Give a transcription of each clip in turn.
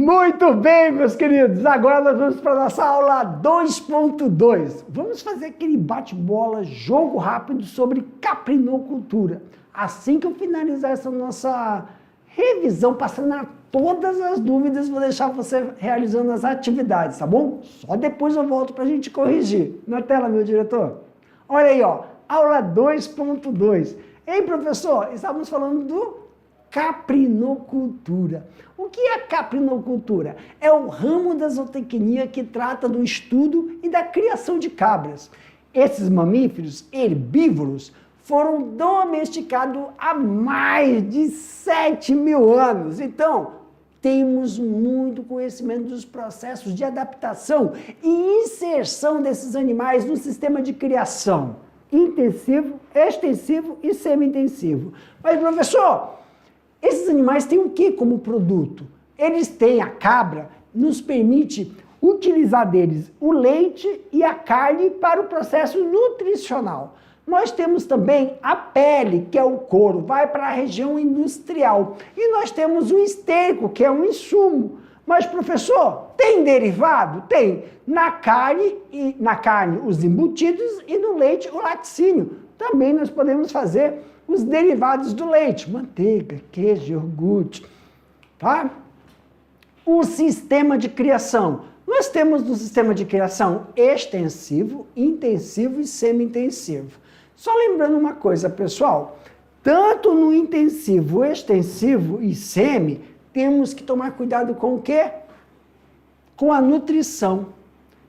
Muito bem, meus queridos, agora nós vamos para a nossa aula 2.2. Vamos fazer aquele bate-bola, jogo rápido sobre caprinocultura. Assim que eu finalizar essa nossa revisão, passando todas as dúvidas, vou deixar você realizando as atividades, tá bom? Só depois eu volto para a gente corrigir. Na tela, meu diretor. Olha aí, ó, aula 2.2. Ei, professor, estávamos falando do caprinocultura. O que é caprinocultura? É o ramo da zootecnia que trata do estudo e da criação de cabras. Esses mamíferos herbívoros foram domesticados há mais de 7.000 anos. Então, temos muito conhecimento dos processos de adaptação e inserção desses animais no sistema de criação intensivo, extensivo e semi-intensivo. Mas, professor, esses animais têm o que como produto? Eles têm a cabra, nos permite utilizar deles o leite e a carne para o processo nutricional. Nós temos também a pele, que é o couro, vai para a região industrial. E nós temos o esterco, que é um insumo. Mas, professor, tem derivado? Tem. Na carne os embutidos e no leite o laticínio. Também nós podemos fazer os derivados do leite, manteiga, queijo, iogurte, tá? O sistema de criação. Nós temos no sistema de criação extensivo, intensivo e semi-intensivo. Só lembrando uma coisa, pessoal, tanto no intensivo, extensivo e semi, temos que tomar cuidado com o quê? Com a nutrição.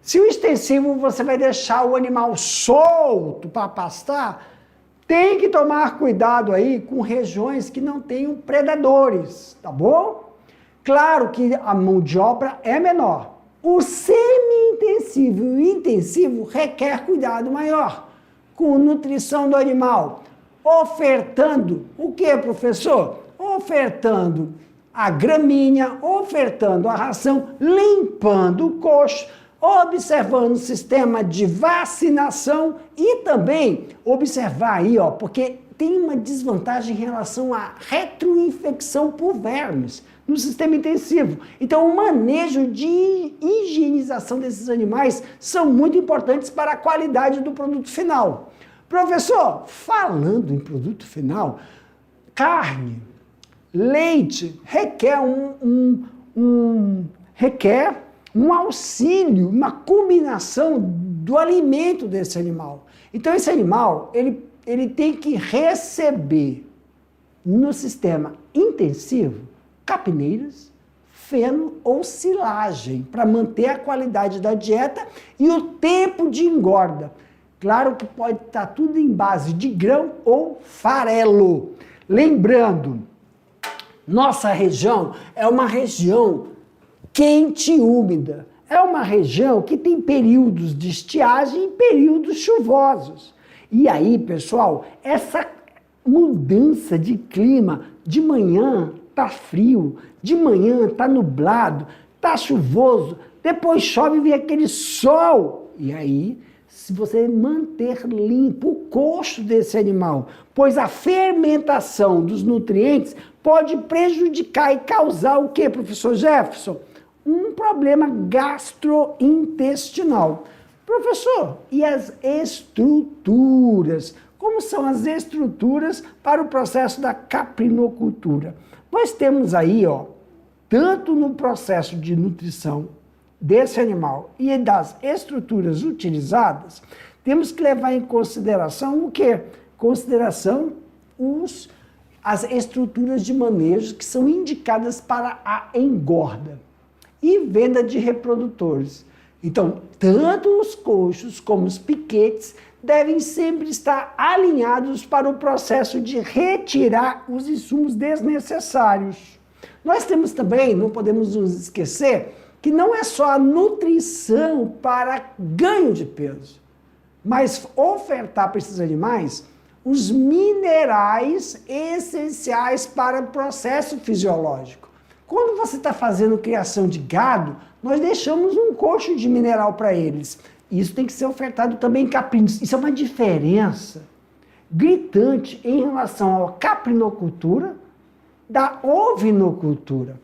Se o extensivo você vai deixar o animal solto para pastar, tem que tomar cuidado aí com regiões que não tenham predadores, tá bom? Claro que a mão de obra é menor. O semi-intensivo e o intensivo requer cuidado maior com nutrição do animal, ofertando o que, professor? Ofertando a gramínea, ofertando a ração, limpando o coxo, observando o sistema de vacinação e também observar aí, ó, porque tem uma desvantagem em relação à retroinfecção por vermes no sistema intensivo. Então, o manejo de higienização desses animais são muito importantes para a qualidade do produto final. Professor, falando em produto final, carne, leite requer um auxílio, uma combinação do alimento desse animal. Então, esse animal, ele tem que receber no sistema intensivo capineiras, feno ou silagem para manter a qualidade da dieta e o tempo de engorda. Claro que pode estar tudo em base de grão ou farelo. Lembrando, nossa região é uma região quente e úmida. É uma região que tem períodos de estiagem e períodos chuvosos. E aí, pessoal, essa mudança de clima, de manhã tá frio, de manhã tá nublado, tá chuvoso, depois chove e vem aquele sol. E aí, se você manter limpo o coxo desse animal, pois a fermentação dos nutrientes pode prejudicar e causar o quê, professor Jefferson? Um problema gastrointestinal. Professor, e as estruturas? Como são as estruturas para o processo da caprinocultura? Nós temos aí, ó, tanto no processo de nutrição desse animal e das estruturas utilizadas, temos que levar em consideração o quê? Consideração as estruturas de manejo que são indicadas para a engorda e venda de reprodutores. Então, tanto os coxos como os piquetes devem sempre estar alinhados para o processo de retirar os insumos desnecessários. Nós temos também, não podemos nos esquecer, que não é só a nutrição para ganho de peso, mas ofertar para esses animais os minerais essenciais para o processo fisiológico. Quando você está fazendo criação de gado, nós deixamos um coxo de mineral para eles. Isso tem que ser ofertado também em caprinos. Isso é uma diferença gritante em relação à caprinocultura da ovinocultura.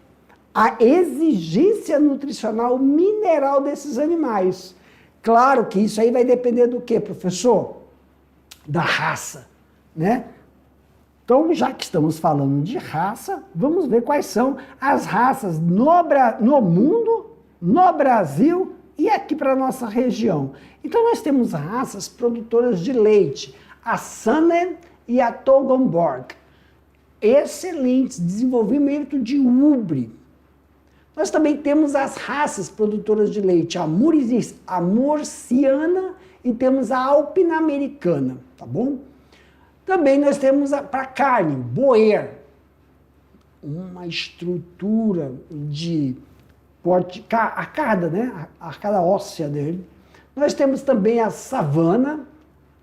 a exigência nutricional mineral desses animais. Claro que isso aí vai depender do quê, professor? Da raça, né? Então, já que estamos falando de raça, vamos ver quais são as raças no mundo, no Brasil e aqui para a nossa região. Então, nós temos raças produtoras de leite, a Saanen e a Toggenburg. Excelentes, desenvolvimento de ubre. Nós também temos as raças produtoras de leite, a Murciana e temos a Alpina Americana, tá bom? Também nós temos para carne, Boer, uma estrutura de porte, arcada, né? A arcada óssea dele. Nós temos também a Savana,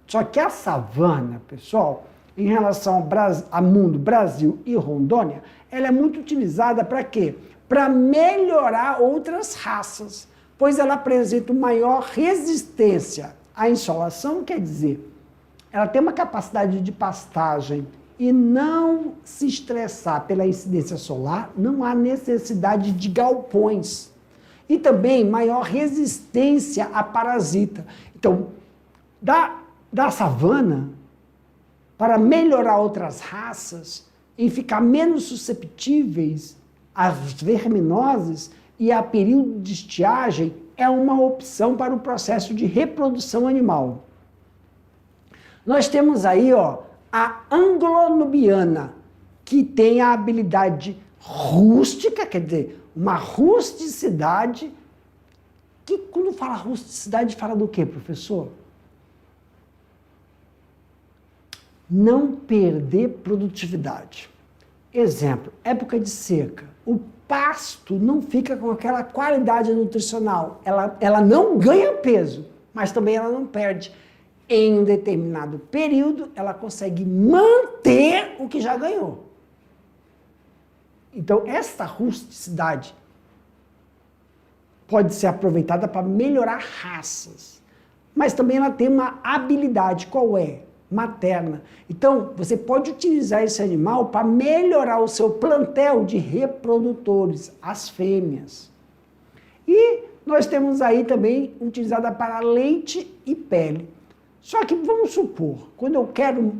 só que a Savana, pessoal, em relação ao mundo, Brasil e Rondônia, ela é muito utilizada para quê? Para melhorar outras raças, pois ela apresenta maior resistência à insolação, quer dizer, ela tem uma capacidade de pastagem e não se estressar pela incidência solar, não há necessidade de galpões. E também maior resistência a parasita. Então, da savana, para melhorar outras raças, em ficar menos susceptíveis às verminoses e a período de estiagem, é uma opção para o processo de reprodução animal. Nós temos aí, ó, a anglo-nubiana, que tem a habilidade rústica, quer dizer, uma rusticidade, que quando fala rusticidade, fala do quê, professor? Não perder produtividade. Exemplo, época de seca, o pasto não fica com aquela qualidade nutricional, ela não ganha peso, mas também ela não perde. Em um determinado período, ela consegue manter o que já ganhou. Então, esta rusticidade pode ser aproveitada para melhorar raças, mas também ela tem uma habilidade, qual é? Materna. Então, você pode utilizar esse animal para melhorar o seu plantel de reprodutores, as fêmeas. E nós temos aí também utilizada para leite e pele. Só que vamos supor, quando eu quero...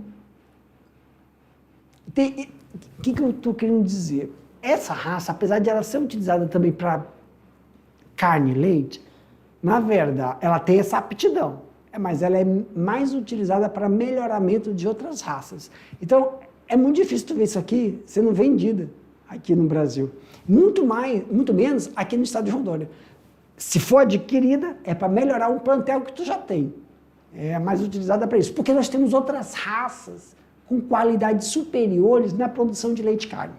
O que eu estou querendo dizer? Essa raça, apesar de ela ser utilizada também para carne e leite, na verdade, ela tem essa aptidão, mas ela é mais utilizada para melhoramento de outras raças. Então, é muito difícil tu ver isso aqui sendo vendida aqui no Brasil. Muito menos aqui no estado de Rondônia. Se for adquirida, é para melhorar um plantel que tu já tem. É mais utilizada para isso, porque nós temos outras raças com qualidades superiores na produção de leite e carne.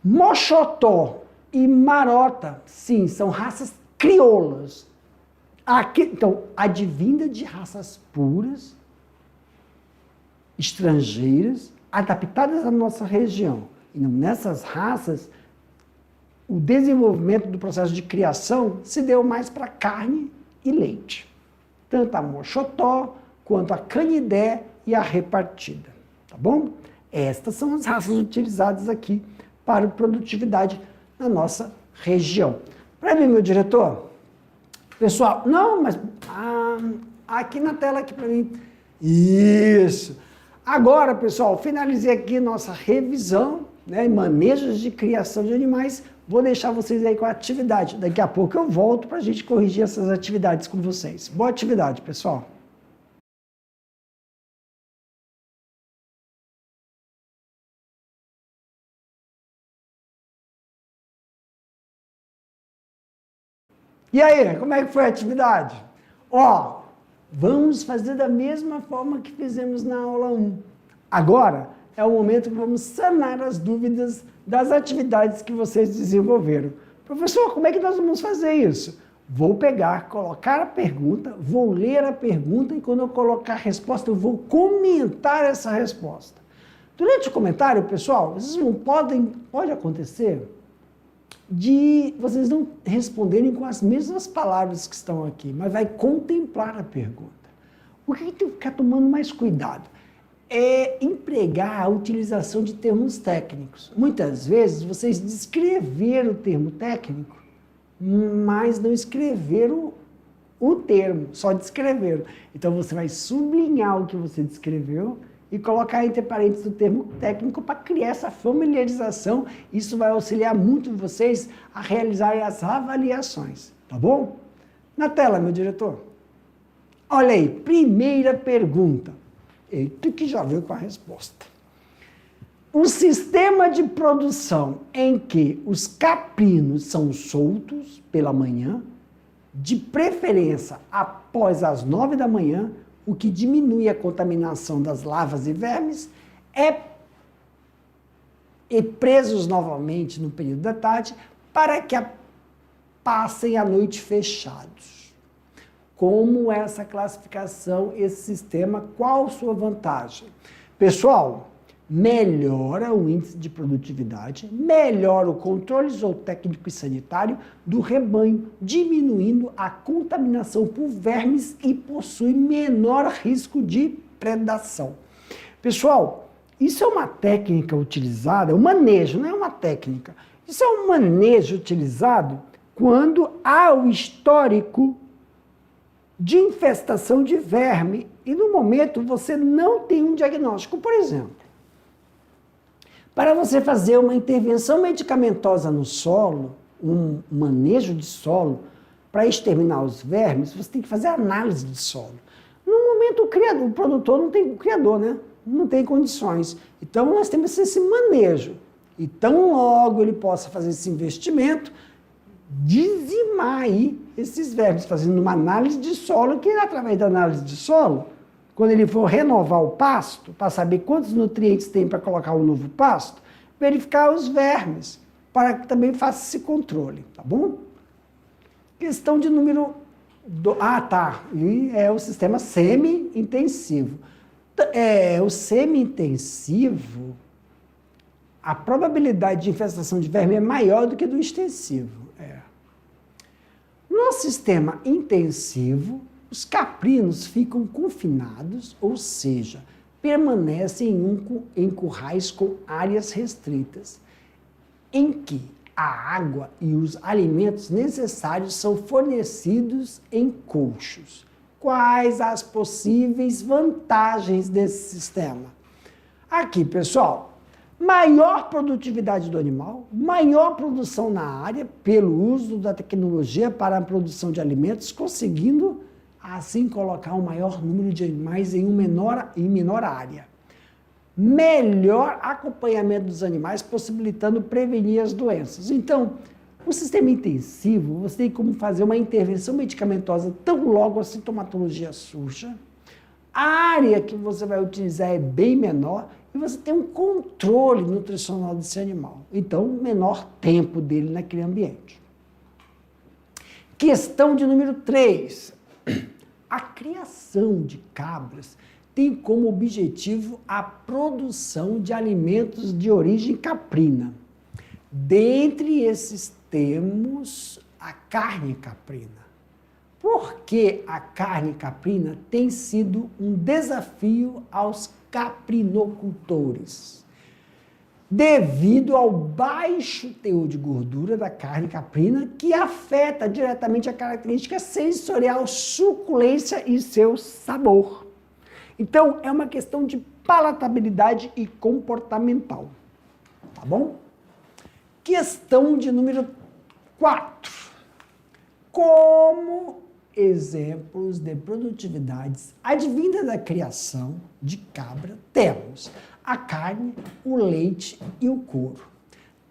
Mochotó e Marota, sim, são raças crioulas. Aqui, então, advinda de raças puras, estrangeiras, adaptadas à nossa região. E nessas raças, o desenvolvimento do processo de criação se deu mais para carne e leite. Tanto a Mochotó, quanto a Canidé e a Repartida. Tá bom? Estas são as raças utilizadas aqui para produtividade na nossa região. Para mim, meu diretor, pessoal, não, mas aqui na tela aqui para mim. Isso. Agora, pessoal, finalizei aqui nossa revisão, né, manejos de criação de animais. Vou deixar vocês aí com a atividade. Daqui a pouco eu volto para a gente corrigir essas atividades com vocês. Boa atividade, pessoal. E aí, como é que foi a atividade? Ó, vamos fazer da mesma forma que fizemos na aula 1. Agora é o momento que vamos sanar as dúvidas das atividades que vocês desenvolveram. Professor, como é que nós vamos fazer isso? Vou pegar, colocar a pergunta, vou ler a pergunta e quando eu colocar a resposta, eu vou comentar essa resposta. Durante o comentário, pessoal, vocês não pode acontecer de vocês não responderem com as mesmas palavras que estão aqui, mas vai contemplar a pergunta. O que tem que ficar tomando mais cuidado? é empregar a utilização de termos técnicos. Muitas vezes vocês descreveram o termo técnico, mas não escreveram o termo, só descreveram. Então você vai sublinhar o que você descreveu e colocar entre parênteses o termo técnico para criar essa familiarização. Isso vai auxiliar muito vocês a realizarem as avaliações, tá bom? Na tela, meu diretor. Olha aí, primeira pergunta. Eita, que já veio com a resposta. Um sistema de produção em que os caprinos são soltos pela manhã, de preferência após as 9 da manhã, o que diminui a contaminação das larvas e vermes, e presos novamente no período da tarde para que passem a noite fechados. Como essa classificação, esse sistema, qual sua vantagem? Pessoal, melhora o índice de produtividade, melhora o controle zootécnico e sanitário do rebanho, diminuindo a contaminação por vermes e possui menor risco de predação. Pessoal, isso é uma técnica utilizada, um manejo, não é uma técnica. Isso é um manejo utilizado quando há o histórico de infestação de verme e no momento você não tem um diagnóstico. Por exemplo, para você fazer uma intervenção medicamentosa no solo, um manejo de solo, para exterminar os vermes, você tem que fazer análise de solo. No momento, o produtor não tem, o criador, né? Não tem condições. Então, nós temos esse manejo. E tão logo ele possa fazer esse investimento, dizimar aí esses vermes, fazendo uma análise de solo, que através da análise de solo, quando ele for renovar o pasto, para saber quantos nutrientes tem para colocar o novo pasto, verificar os vermes, para que também faça esse controle, tá bom? Questão de número... E é o sistema semi-intensivo. O semi-intensivo, a probabilidade de infestação de verme é maior do que do extensivo. No sistema intensivo, os caprinos ficam confinados, ou seja, permanecem em currais com áreas restritas, em que a água e os alimentos necessários são fornecidos em colchos. Quais as possíveis vantagens desse sistema? Aqui, pessoal, maior produtividade do animal, maior produção na área pelo uso da tecnologia para a produção de alimentos, conseguindo assim colocar um maior número de animais em menor área. Melhor acompanhamento dos animais, possibilitando prevenir as doenças. Então, o sistema intensivo, você tem como fazer uma intervenção medicamentosa tão logo a sintomatologia surja, a área que você vai utilizar é bem menor e você tem um controle nutricional desse animal. Então, menor tempo dele naquele ambiente. Questão de número 3. A criação de cabras tem como objetivo a produção de alimentos de origem caprina. Dentre esses temos a carne caprina. Por que a carne caprina tem sido um desafio aos caprinocultores? Devido ao baixo teor de gordura da carne caprina, que afeta diretamente a característica sensorial, suculência e seu sabor. Então, é uma questão de palatabilidade e comportamental. Tá bom? Questão de número 4. Como exemplos de produtividades advindas da criação de cabra, temos a carne, o leite e o couro.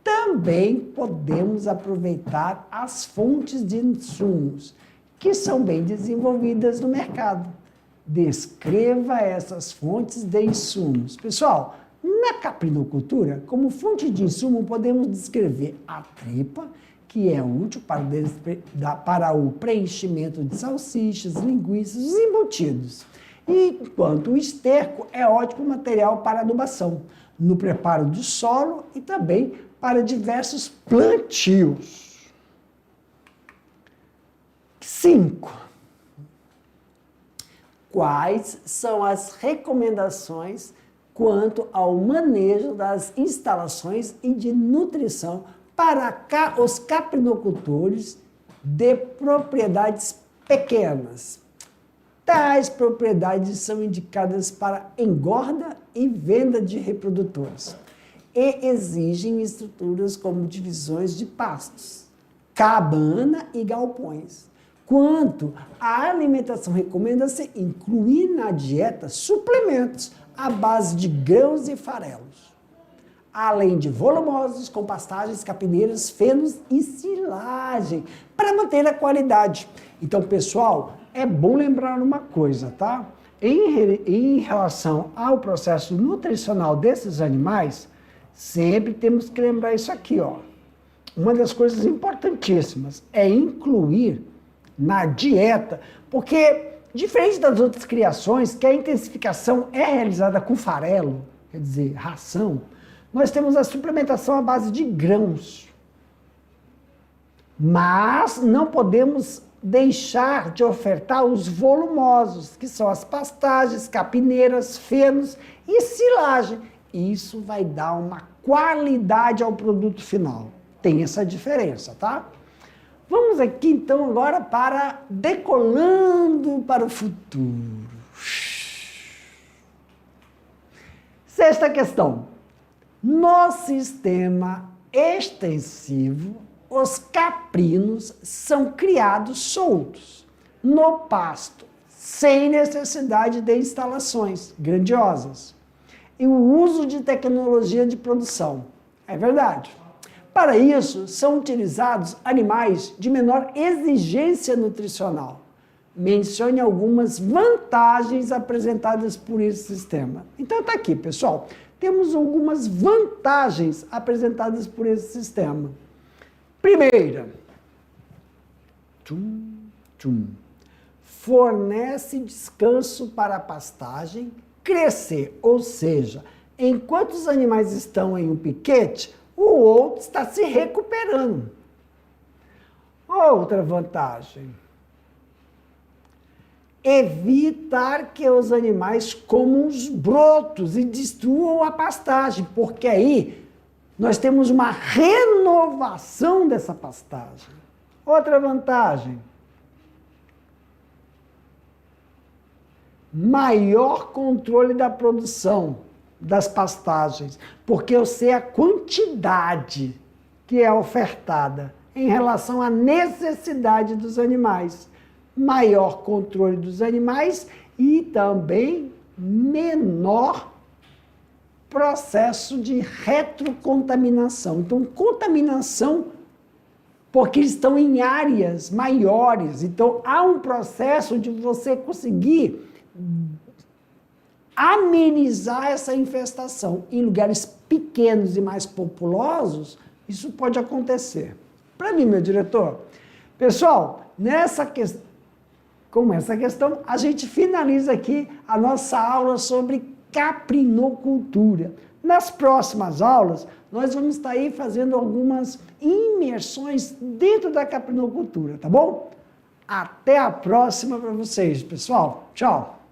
Também podemos aproveitar as fontes de insumos, que são bem desenvolvidas no mercado. Descreva essas fontes de insumos. Pessoal, na caprinocultura, como fonte de insumo, podemos descrever a tripa, que é útil para o preenchimento de salsichas, linguiças, os embutidos. Enquanto o esterco é ótimo material para adubação, no preparo do solo e também para diversos plantios. 5. Quais são as recomendações quanto ao manejo das instalações e de nutrição para os caprinocultores de propriedades pequenas. Tais propriedades são indicadas para engorda e venda de reprodutores e exigem estruturas como divisões de pastos, cabana e galpões. Quanto à alimentação, recomenda-se incluir na dieta suplementos à base de grãos e farelos, além de volumosos com pastagens, capineiras, fenos e silagem, para manter a qualidade. Então, pessoal, é bom lembrar uma coisa, tá? Em relação ao processo nutricional desses animais, sempre temos que lembrar isso aqui, ó. Uma das coisas importantíssimas é incluir na dieta, porque, diferente das outras criações, que a intensificação é realizada com farelo, quer dizer, ração, nós temos a suplementação à base de grãos. Mas não podemos deixar de ofertar os volumosos, que são as pastagens, capineiras, fenos e silagem. Isso vai dar uma qualidade ao produto final. Tem essa diferença, tá? Vamos aqui então agora para decolando para o futuro. Sexta questão. No sistema extensivo, os caprinos são criados soltos, no pasto, sem necessidade de instalações grandiosas e o uso de tecnologia de produção. É verdade. Para isso, são utilizados animais de menor exigência nutricional. Mencione algumas vantagens apresentadas por esse sistema. Então tá aqui, pessoal. Temos algumas vantagens apresentadas por esse sistema. Primeira, fornece descanso para a pastagem crescer, ou seja, enquanto os animais estão em um piquete, o outro está se recuperando. Outra vantagem, evitar que os animais comam os brotos e destruam a pastagem, porque aí nós temos uma renovação dessa pastagem. Outra vantagem, maior controle da produção das pastagens, porque eu sei a quantidade que é ofertada em relação à necessidade dos animais. Maior controle dos animais e também menor processo de retrocontaminação. Então, contaminação porque eles estão em áreas maiores. Então, há um processo de você conseguir amenizar essa infestação. Em lugares pequenos e mais populosos, isso pode acontecer. Para mim, meu diretor, pessoal, com essa questão, a gente finaliza aqui a nossa aula sobre caprinocultura. Nas próximas aulas, nós vamos estar aí fazendo algumas imersões dentro da caprinocultura, tá bom? Até a próxima para vocês, pessoal. Tchau!